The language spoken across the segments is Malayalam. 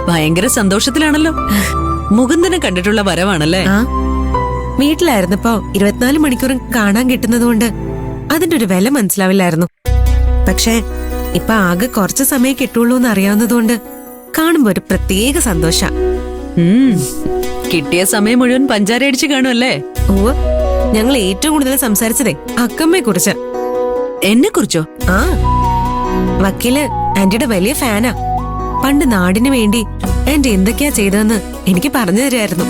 ഭയങ്കര സന്തോഷത്തിലാണല്ലോ. മുകുന്ദനെ കണ്ടിട്ടുള്ള വരവാണല്ലേ? വീട്ടിലായിരുന്നപ്പോ 24 മണിക്കൂറും കാണാൻ കിട്ടുന്നതുകൊണ്ട് അതിന്റെ ഒരു വില മനസ്സിലാവില്ലായിരുന്നു. പക്ഷെ ഇപ്പൊ ആകെ കുറച്ച് സമയം കിട്ടുള്ളൂ എന്ന് അറിയാവുന്നതുകൊണ്ട് കാണുമ്പോ ഒരു പ്രത്യേക സന്തോഷ. കിട്ടിയ സമയം മുഴുവൻ പഞ്ചാര അടിച്ച് കാണുമല്ലേ? ഓ, ഞങ്ങൾ ഏറ്റവും കൂടുതൽ സംസാരിച്ചതേ അക്കമ്മയെ കുറിച്ച്. എന്നെ കുറിച്ചോ? ആ, വക്കീല് ആന്റിയുടെ വലിയ ഫാനാ. പണ്ട് നാടിന് വേണ്ടി ആന്റി എന്തൊക്കെയാ ചെയ്തതെന്ന് എനിക്ക് പറഞ്ഞു തരുമായിരുന്നു.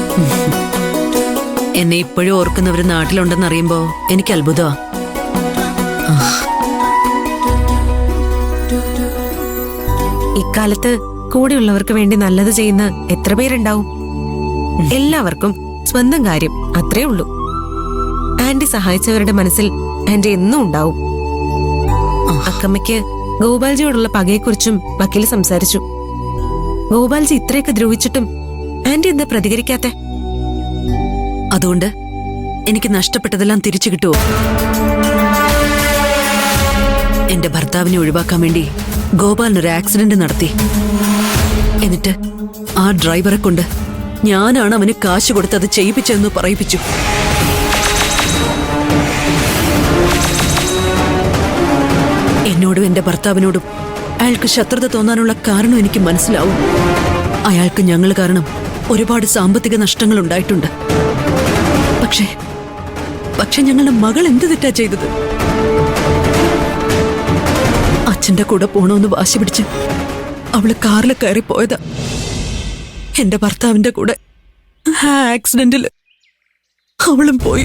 എന്നെ ഇപ്പോഴും ഓർക്കുന്നവര് നാട്ടിലുണ്ടെന്ന് അറിയുമ്പോ എനിക്ക് അത്ഭുതമാ. ഇക്കാലത്ത് കൂടെയുള്ളവർക്ക് വേണ്ടി നല്ലത് ചെയ്യുന്ന എത്ര പേരുണ്ടാവും? എല്ലാവർക്കും സ്വന്തം കാര്യം അത്രേ ഉള്ളൂ. ആന്റി സഹായിച്ചവരുടെ മനസ്സിൽ ആന്റി എന്നും ഉണ്ടാവും. അക്കമ്മയ്ക്ക് ഗോപാൽജിയോടുള്ള പകയെക്കുറിച്ചും വക്കീല് സംസാരിച്ചു. ഗോപാൽജി ഇത്രയൊക്കെ ദ്രോഹിച്ചിട്ടും ആന്റി എന്താ പ്രതികരിക്കാത്തെ? അതുകൊണ്ട് എനിക്ക് നഷ്ടപ്പെട്ടതെല്ലാം തിരിച്ചു കിട്ടുമോ? എന്റെ ഭർത്താവിനെ ഒഴിവാക്കാൻ വേണ്ടി ഗോപാലിനൊരു ആക്സിഡന്റ് നടത്തി. എന്നിട്ട് ആ ഡ്രൈവറെ കൊണ്ട് ഞാനാണ് അവന് കാശ് കൊടുത്ത് അത് ചെയ്യിപ്പിച്ചതെന്ന് പറയിപ്പിച്ചു. എന്നോടും എന്റെ ഭർത്താവിനോടും അയാൾക്ക് ശത്രുത തോന്നാനുള്ള കാരണം എനിക്ക് മനസ്സിലാവും. അയാൾക്ക് ഞങ്ങൾ കാരണം ഒരുപാട് സാമ്പത്തിക നഷ്ടങ്ങൾ ഉണ്ടായിട്ടുണ്ട്. പക്ഷെ ഞങ്ങളുടെ മകൾ എന്ത് തെറ്റാ ചെയ്തത്? അച്ഛന്റെ കൂടെ പോണോന്ന് വാശി പിടിച്ച് അവള് കാറിൽ കയറി പോയതാ. എന്റെ ഭർത്താവിന്റെ കൂടെ ആ ആക്സിഡന്റിൽ അവളും പോയി.